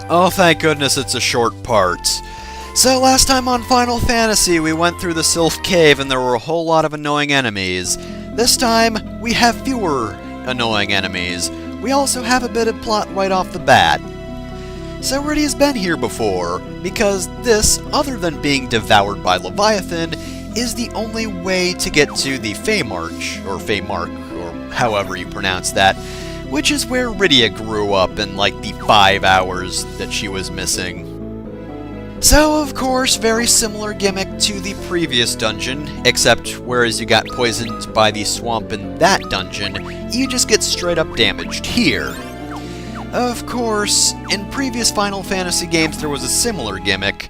Oh, thank goodness it's a short part. So last time on Final Fantasy, we went through the Sylph Cave and there were a whole lot of annoying enemies. This time, we have fewer annoying enemies. We also have a bit of plot right off the bat. So Rydia's been here before, because this, other than being devoured by Leviathan, is the only way to get to the Feymarch, or however you pronounce that, which is where Rydia grew up in like the 5 hours that she was missing. So, of course, very similar gimmick to the previous dungeon, except whereas you got poisoned by the swamp in that dungeon, you just get straight up damaged here. Of course, in previous Final Fantasy games there was a similar gimmick,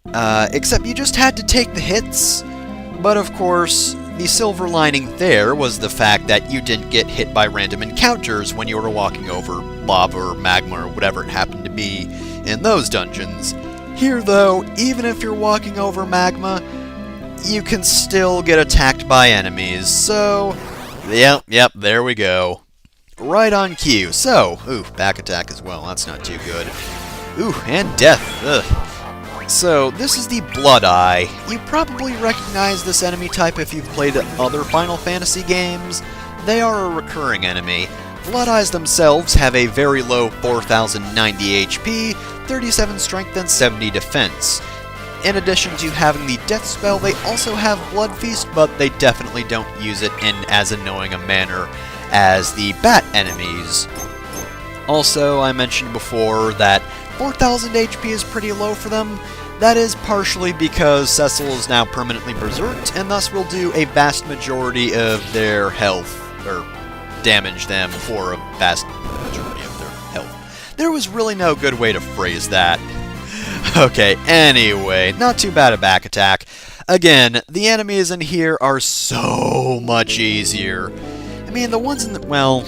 except you just had to take the hits, but of course, the silver lining there was the fact that you didn't get hit by random encounters when you were walking over lava or magma or whatever it happened to be in those dungeons. Here though, even if you're walking over magma, you can still get attacked by enemies, so yep, there we go. Right on cue. So, back attack as well, that's not too good. And death, ugh. So, this is the Blood Eye. You probably recognize this enemy type if you've played other Final Fantasy games. They are a recurring enemy. Blood Eyes themselves have a very low 4090 HP, 37 strength, and 70 defense. In addition to having the death spell, they also have Blood Feast, but they definitely don't use it in as annoying a manner as the bat enemies. Also, I mentioned before that 4000 HP is pretty low for them. That is partially because Cecil is now permanently berserked, and thus will do a vast majority of their health, or damage them for a vast majority of their health. There was really no good way to phrase that. Okay, anyway, not too bad a back attack. Again, the enemies in here are so much easier. I mean, the ones in the, well,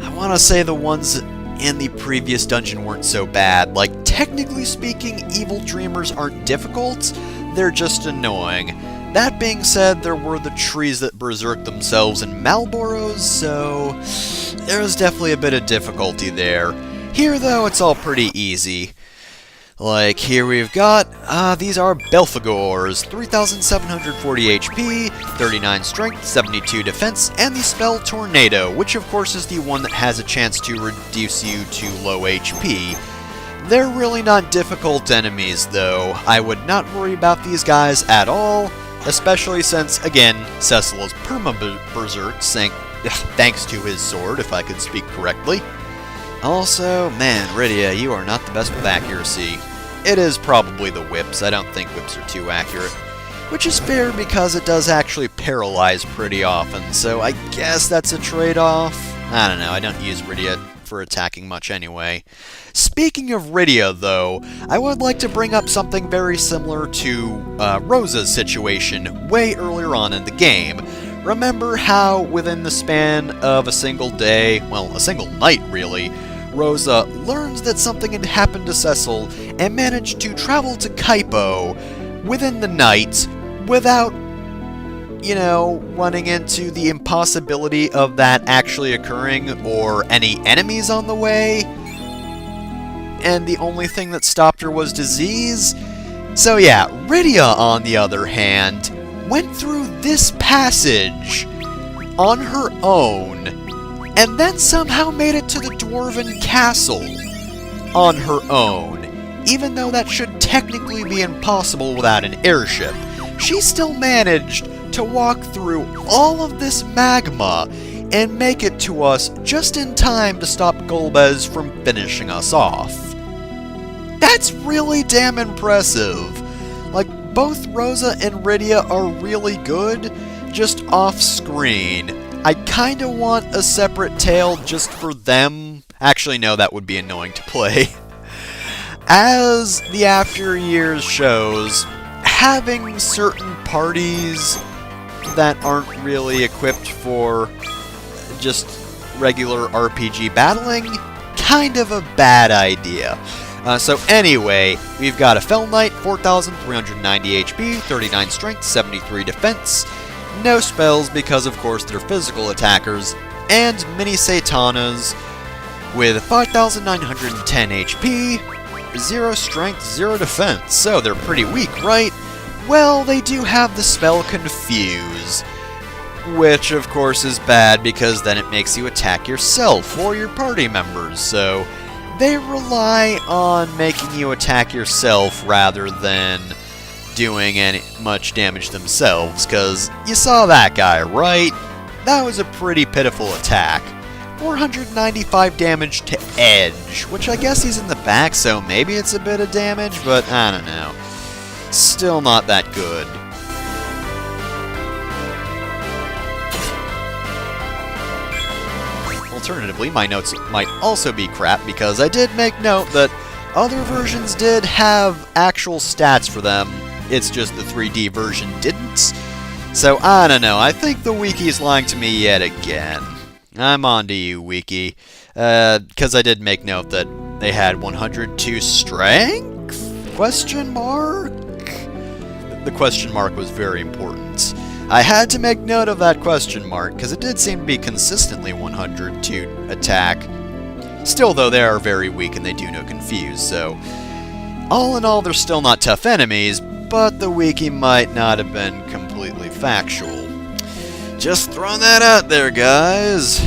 I want to say the ones in the previous dungeon weren't so bad. Like, technically speaking, evil dreamers aren't difficult, they're just annoying. That being said, there were the trees that berserk themselves in Malboros, so there was definitely a bit of difficulty there. Here, though, it's all pretty easy. Like, here we've got, these are Belphegors, 3740 HP, 39 strength, 72 defense, and the spell Tornado, which of course is the one that has a chance to reduce you to low HP. They're really not difficult enemies, though. I would not worry about these guys at all, especially since, again, Cecil is perma-berserked, thanks to his sword, if I could speak correctly. Also, man, Rydia, you are not the best with accuracy. It is probably the whips. I don't think whips are too accurate. Which is fair because it does actually paralyze pretty often, so I guess that's a trade-off. I don't know, I don't use Rydia for attacking much anyway. Speaking of Rydia, though, I would like to bring up something very similar to Rosa's situation way earlier on in the game. Remember how, within the span of a single day, well, a single night really, Rosa learns that something had happened to Cecil and managed to travel to Kaipo within the night without, you know, running into the impossibility of that actually occurring or any enemies on the way. And the only thing that stopped her was disease. So yeah, Rydia, on the other hand, went through this passage on her own, and then somehow made it to the Dwarven Castle on her own. Even though that should technically be impossible without an airship, she still managed to walk through all of this magma and make it to us just in time to stop Golbez from finishing us off. That's really damn impressive. Like, both Rosa and Rydia are really good, just off-screen. I kinda want a separate tale just for them. Actually, no, that would be annoying to play. As the After Years shows, having certain parties that aren't really equipped for just regular RPG battling, kind of a bad idea. So anyway, we've got a Fell Knight, 4,390 HP, 39 strength, 73 defense, no spells because of course they're physical attackers, and Mini Satanas, with 5,910 HP, 0 strength, 0 defense, so they're pretty weak, right? Well, they do have the spell Confuse, which of course is bad because then it makes you attack yourself or your party members, so they rely on making you attack yourself rather than doing much damage themselves, because you saw that guy, right? That was a pretty pitiful attack. 495 damage to Edge, which I guess he's in the back, so maybe it's a bit of damage, but I don't know. Still not that good. Alternatively, my notes might also be crap, because I did make note that other versions did have actual stats for them, it's just the 3D version didn't. So I don't know, I think the Wiki's lying to me yet again. I'm on to you, Wiki. Because I did make note that they had 102 strength? Question mark? The question mark was very important. I had to make note of that question mark, because it did seem to be consistently 102 attack. Still, though, they are very weak and they do no Confuse, so all in all, they're still not tough enemies, but the Wiki might not have been completely factual. Just throwing that out there, guys.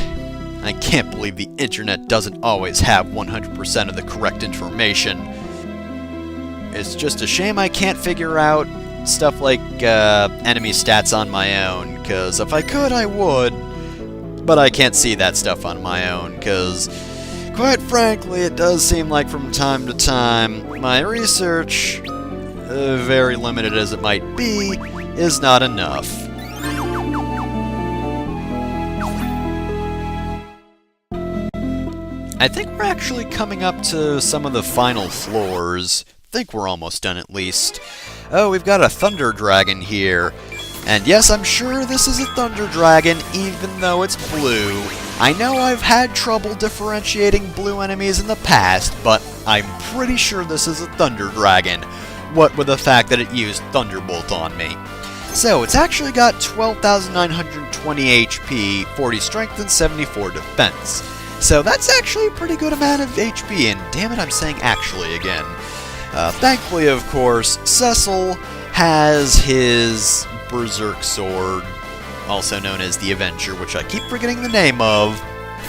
I can't believe the internet doesn't always have 100% of the correct information. It's just a shame I can't figure out stuff like enemy stats on my own, because if I could, I would, but I can't see that stuff on my own, because quite frankly, it does seem like from time to time, my research, very limited as it might be, is not enough. I think we're actually coming up to some of the final floors. I think we're almost done at least. Oh, we've got a Thunder Dragon here. And yes, I'm sure this is a Thunder Dragon, even though it's blue. I know I've had trouble differentiating blue enemies in the past, but I'm pretty sure this is a Thunder Dragon. What with the fact that it used Thunderbolt on me. So, it's actually got 12,920 HP, 40 strength, and 74 defense. So that's actually a pretty good amount of HP, and damn it, I'm saying actually again. Thankfully, of course, Cecil has his Berserk Sword, also known as the Avenger, which I keep forgetting the name of.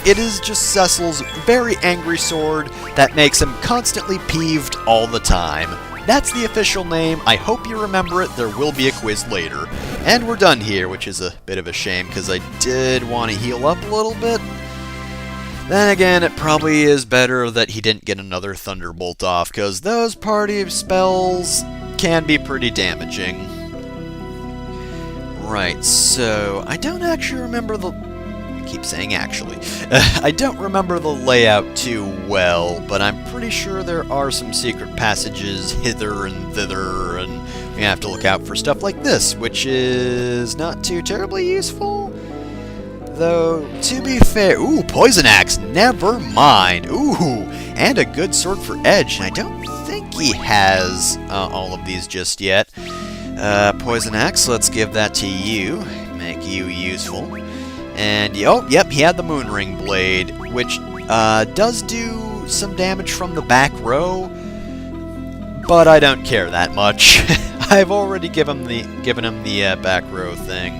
It is just Cecil's very angry sword that makes him constantly peeved all the time. That's the official name. I hope you remember it. There will be a quiz later. And we're done here, which is a bit of a shame, because I did want to heal up a little bit. Then again, it probably is better that he didn't get another Thunderbolt off, because those party spells can be pretty damaging. Right, so I don't actually remember I keep saying actually. I don't remember the layout too well, but I'm pretty sure there are some secret passages hither and thither, and we have to look out for stuff like this, which is not too terribly useful. Though, to be fair... Ooh, Poison Axe! Never mind! Ooh, and a good sword for Edge. I don't think he has all of these just yet. Poison Axe, let's give that to you. Make you useful. And, oh, yep, he had the Moonring Blade, which does do some damage from the back row, but I don't care that much. I've already given him the back row thing.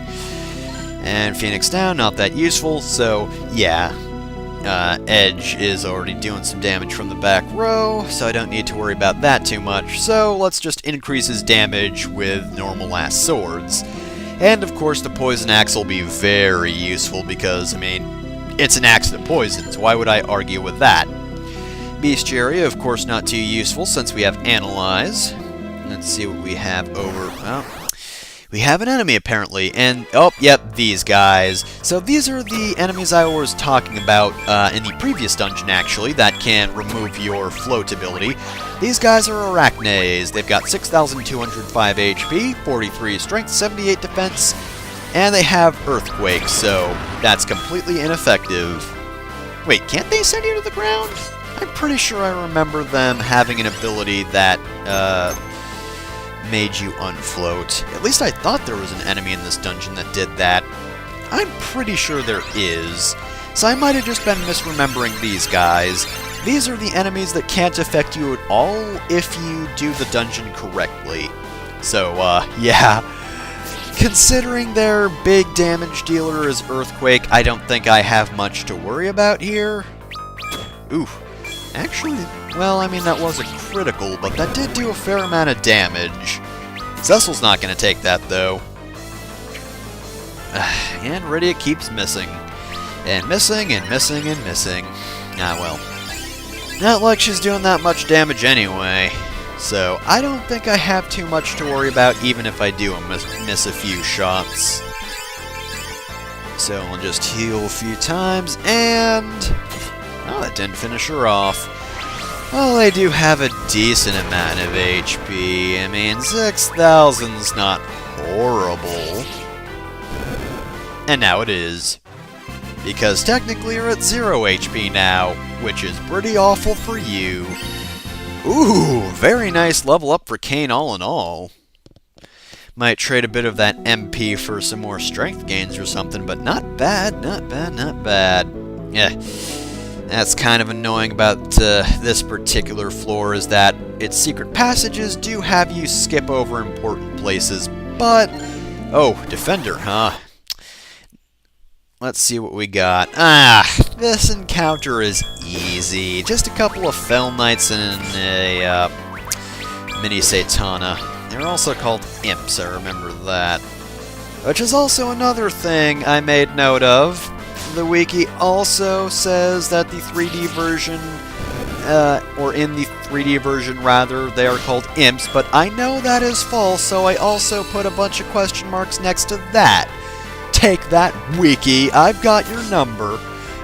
And Phoenix Down, not that useful, so yeah. Edge is already doing some damage from the back row, so I don't need to worry about that too much. So let's just increase his damage with normal-ass swords. And of course the Poison Axe will be very useful because, I mean, it's an axe that poisons. Why would I argue with that? Bestiary, of course, not too useful since we have Analyze. Let's see what we have over... Well, we have an enemy, apparently, and, oh, yep, these guys. So these are the enemies I was talking about in the previous dungeon, actually, that can remove your float ability. These guys are Arachnes. They've got 6,205 HP, 43 strength, 78 defense, and they have Earthquake, so that's completely ineffective. Wait, can't they send you to the ground? I'm pretty sure I remember them having an ability that, made you unfloat. At least I thought there was an enemy in this dungeon that did that. I'm pretty sure there is. so I might have just been misremembering these guys. These are the enemies that can't affect you at all if you do the dungeon correctly. So, yeah. Considering their big damage dealer is Earthquake, I don't think I have much to worry about here. Ooh. Actually, well, I mean, that was a critical, but that did do a fair amount of damage. Cecil's not going to take that, though. And Rydia keeps missing. And missing, and missing, and missing. Ah, well. Not like she's doing that much damage anyway. So, I don't think I have too much to worry about, even if I do miss a few shots. So, I'll just heal a few times, and... oh, that didn't finish her off. Well, they do have a decent amount of HP. I mean, 6,000's not horrible. And now it is. Because technically you're at 0 HP now, which is pretty awful for you. Ooh, very nice level up for Kane all in all. Might trade a bit of that MP for some more strength gains or something, but not bad, not bad, not bad. Yeah. That's kind of annoying about this particular floor, is that its secret passages do have you skip over important places, but... oh, Defender, huh? Let's see what we got. Ah, this encounter is easy. Just a couple of Fell Knights and a mini Satana. They're also called Imps, I remember that. Which is also another thing I made note of. The wiki also says that the 3D version, or in the 3D version rather, they are called imps, but I know that is false, so I also put a bunch of question marks next to that. Take that, wiki, I've got your number.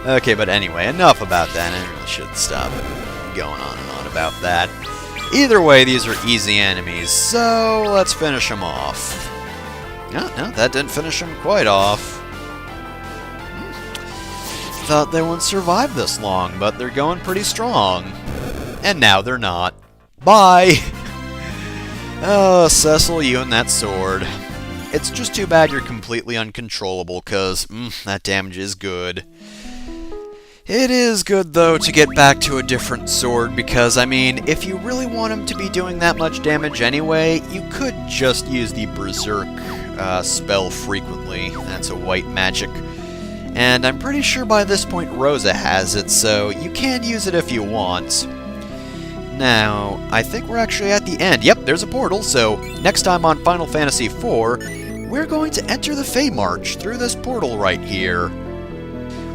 Okay, but anyway, enough about that. I really should stop going on and on about that. Either way, these are easy enemies, so let's finish them off. No, that didn't finish them quite off. Thought they wouldn't survive this long, but they're going pretty strong. And now they're not. Bye! Oh, Cecil, you and that sword. It's just too bad you're completely uncontrollable, cause that damage is good. It is good, though, to get back to a different sword, because, I mean, if you really want him to be doing that much damage anyway, you could just use the Berserk spell frequently. That's a white magic. And I'm pretty sure by this point Rosa has it, so you can use it if you want. Now, I think we're actually at the end. Yep, there's a portal, so next time on Final Fantasy IV, we're going to enter the Fey March through this portal right here.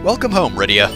Welcome home, Rydia.